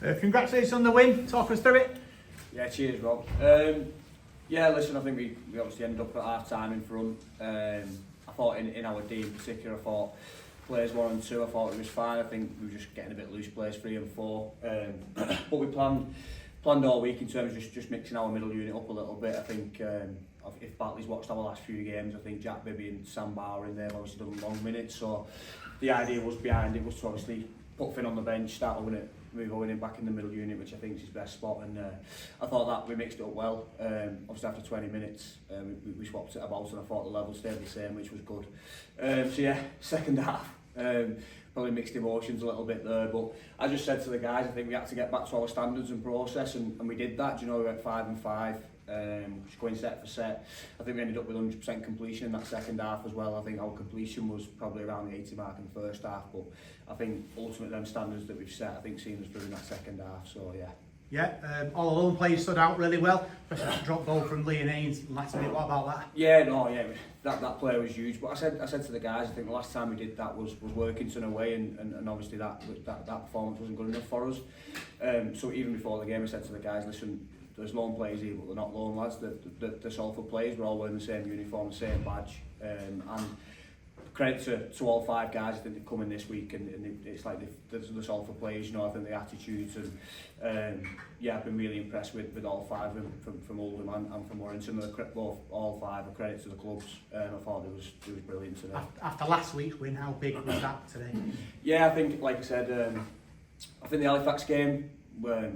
Congratulations on the win. Talk us through it. Yeah, cheers, Rob. Yeah, listen, I think we obviously ended up at half time in front. I thought in our D in particular, I thought players 1 and 2, I thought it was fine. I think we were just getting a bit loose, players 3 and 4. But we planned all week in terms of just mixing our middle unit up a little bit. I think if Batley's watched our last few games, I think Jack Bibby and Sam Barr in there have obviously done long minutes. So the idea was behind it was to obviously put Finn on the bench, start Owen it, move Owen in back in the middle unit, which I think is his best spot. And I thought that we mixed it up well. Obviously after 20 minutes, we swapped it about, and I thought the level stayed the same, which was good. So yeah, second half. Probably mixed emotions a little bit there, but I just said to the guys, I think we had to get back to our standards and process, and we did that. Do you know, we went 5 and 5, just going set for set. I think we ended up with 100% completion in that second half as well. I think our completion was probably around the 80 mark in the first half, but I think ultimately them standards that we've set, I think seen us through in that second half. So yeah. Yeah, all alone players stood out really well, especially that drop goal from Lee and Haynes last minute. What about that? Yeah, that player was huge. But I said to the guys, I think the last time we did that was Workington away, and obviously that performance wasn't good enough for us. So even before the game, I said to the guys, listen, there's lone players here, but they're not lone lads. They're Salford players. We're all wearing the same uniform, the same badge, and credit to all 5 guys. I think they've come in this week, and it's like the Salford players, you know. I think the attitudes, and yeah, I've been really impressed with all 5 of them, from Oldham and from Warrington. All 5 are credit to the clubs, and I thought it was brilliant today. After last week's win, how big was that today? Yeah, I think, like I said, I think the Halifax game,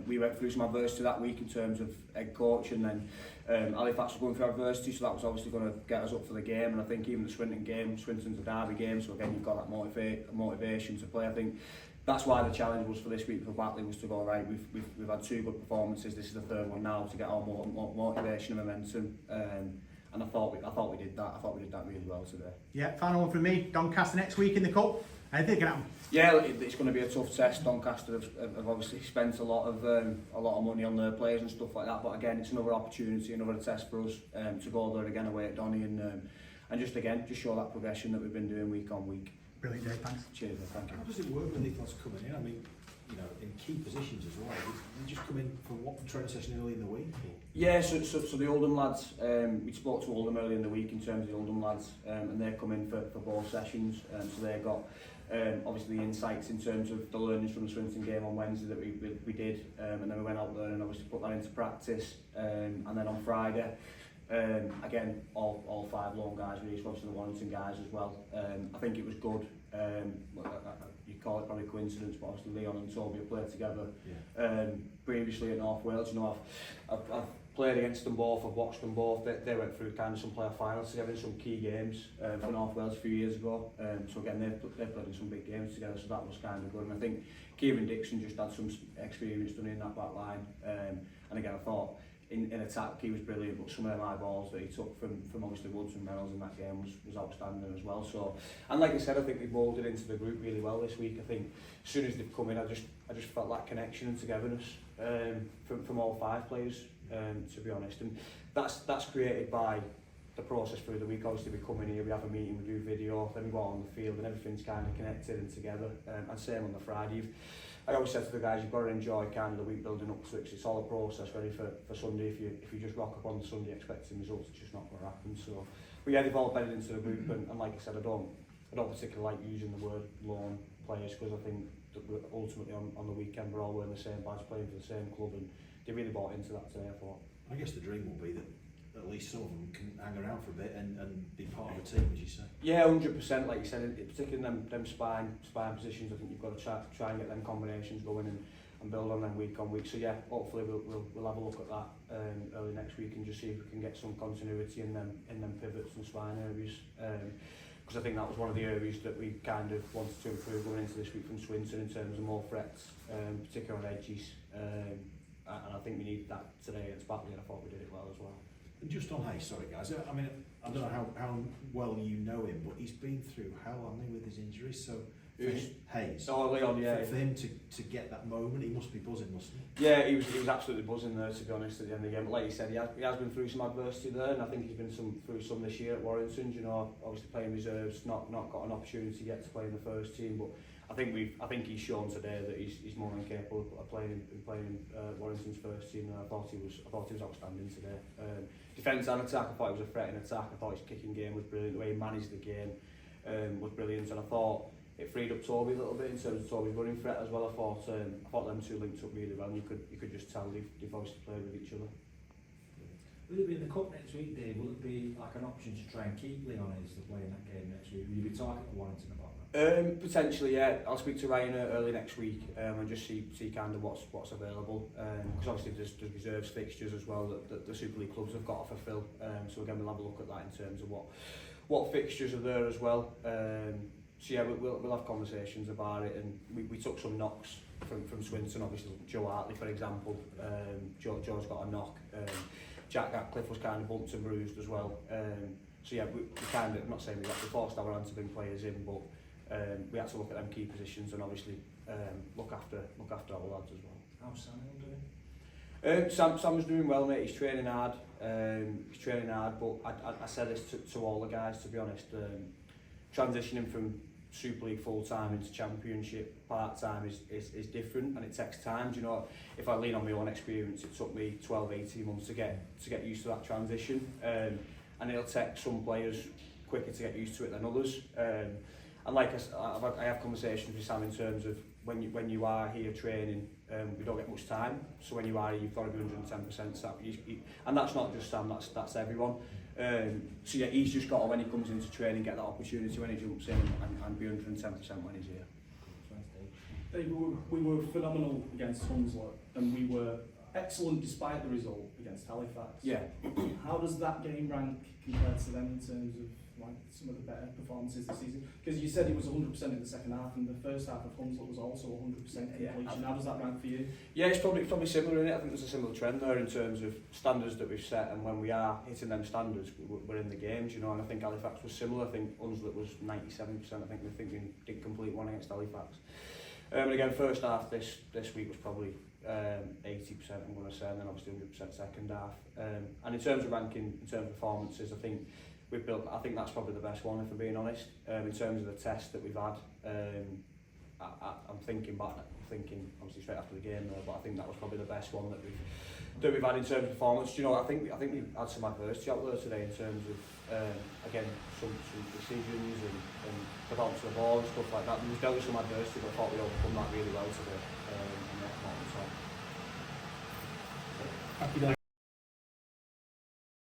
we went through some adversity that week in terms of head coach, and then Halifax was going through adversity, so that was obviously going to get us up for the game. And I think even the Swinton game, Swinton's a derby game, so again you've got that motivation to play. I think that's why the challenge was for this week for Batley was to go, right, we've had 2 good performances, this is the 3rd one now, to get our motivation and momentum. And I thought we did that. I thought we did that really well today. Yeah, final one from me. Doncaster next week in the cup. Anything can happen? Yeah, it's going to be a tough test. Doncaster have obviously spent a lot of money on their players and stuff like that. But again, it's another opportunity, another test for us to go there again away at Donny and just show that progression that we've been doing week on week. Brilliant day, thanks. Cheers, thank you. How does it work when these lads coming in? I mean, you know, in key positions as well. You just come in for what, training session early in the week? Or? Yeah, so the Oldham lads, we spoke to Oldham early in the week in terms of the Oldham lads, and they come in for both sessions. So they got obviously the insights in terms of the learnings from the Swinton game on Wednesday that we did, and then we went out there and obviously put that into practice. And then on Friday, again, all 5 lone guys, really, obviously the Warrington guys as well. I think it was good. You call it probably coincidence, but obviously Leon and Toby have played together previously at North Wales. You know, I've played against them both, I've watched them both. They went through kind of some player finals together in some key games for North Wales a few years ago. So again, they've played in some big games together, so that was kind of good. And I think Kieran Dixon just had some experience done in that back line. And again, I thought in attack he was brilliant, but some of them high balls that he took from obviously Woods and Reynolds in that game was outstanding as well. So, and like I said, I think they've moulded into the group really well this week. I think as soon as they've come in, I just felt that connection and togetherness from all 5 players, to be honest. And that's created by the process through the week. Obviously we come in here, we have a meeting, we do video, then we go out on the field and everything's kind of connected and together. And same on the Friday. I always said to the guys, you've got to enjoy kind of the week building up to it. It's all a process ready for Sunday. If you just rock up on the Sunday expecting results, it's just not going to happen. So, but yeah, they've all bedded into the group, and like I said, I don't particularly like using the word loan players, because I think that we're ultimately on the weekend we're all wearing the same badge, playing for the same club, and they really bought into that today, I thought. I guess the dream will be that at least some of them can hang around for a bit and be part of a team, as you say. Yeah, 100%. Like you said, particularly in them spine positions, I think you've got to try and get them combinations going and build on them week on week. So yeah, hopefully we'll have a look at that early next week and just see if we can get some continuity in them pivots and spine areas. Because I think that was one of the areas that we kind of wanted to improve going into this week from Swinton in terms of more threats, particularly on edges. And I think we needed that today against Batley, and I thought we did it well as well. And just on Hayes, sorry guys, I mean, I don't know how well you know him, but he's been through hell, hasn't he, with his injuries, so Hayes. Oh, Leon, yeah. For him to get that moment, he must be buzzing, mustn't he? Yeah, he was absolutely buzzing there, to be honest, at the end of the game. But like you said, he has been through some adversity there, and I think he's been through some this year at Warrington. You know, obviously playing reserves, not got an opportunity yet to play in the first team, but I think he's shown today that he's more than capable of playing Warrington's first team, and I thought he was outstanding today. Defence and attack, I thought he was a threat in attack. I thought his kicking game was brilliant. The way he managed the game was brilliant, and I thought it freed up Toby a little bit in terms of Toby's running threat as well. I thought them two linked up really well, and you could just tell they've obviously played with each other. Will it be in the cup next week, Dave? Will it be like an option to try and keep Leon Hayes to play in that game next week? Will you be talking to Warrington about that? Potentially, yeah. I'll speak to Ryan early next week and just see kind of what's available. Because obviously there's reserves fixtures as well that the Super League clubs have got to fulfil. So again, we'll have a look at that in terms of what fixtures are there as well. So yeah, we'll have conversations about it, and we took some knocks from Swinton. Obviously, Joe Hartley, for example. Joe's got a knock. Jack Ratcliffe was kind of bumped and bruised as well. So yeah, we kind of, I'm not saying we forced our hand to bring players in, but we had to look at them key positions and obviously look after our lads as well. How's Samuel doing? Sam was doing well, mate. He's training hard. But I said this to all the guys, to be honest. Transitioning from Super League full-time into Championship part-time is different, and it takes time. Do you know, if I lean on my own experience, it took me 12-18 months to get used to that transition, and it'll take some players quicker to get used to it than others. And like I have conversations with Sam in terms of when you are here training, we don't get much time. So when you are here, you've got to be 110%. And that's not just Sam, that's everyone. So yeah, he's just got to, when he comes into training, get that opportunity when he jumps in and be 110% when he's here. Dave, we were phenomenal against Hunslet, and we were excellent despite the result against Halifax. Yeah. How does that game rank compared to them in terms of like some of the better performances this season? Because you said it was 100% in the second half, and the first half of Hunslet was also 100% completion. Yeah. How does that rank for you? Yeah, it's probably similar in it. I think there's a similar trend there in terms of standards that we've set, and when we are hitting them standards, we're in the games, you know. And I think Halifax was similar. I think Hunslet was 97%. I think we didn't complete one against Halifax. And again, first half this week was probably 80%, I'm going to say, and then obviously 100% second half. And in terms of ranking, in terms of performances, I think that's probably the best one, if I'm being honest. In terms of the test that we've had, I'm thinking obviously straight after the game there, but I think that was probably the best one that we've had in terms of performance. Do you know, I think we've had some adversity out there today in terms of again some decisions and development of the ball and stuff like that. There was definitely some adversity, but I thought we overcome that really well today. And that's not the top. Happy days.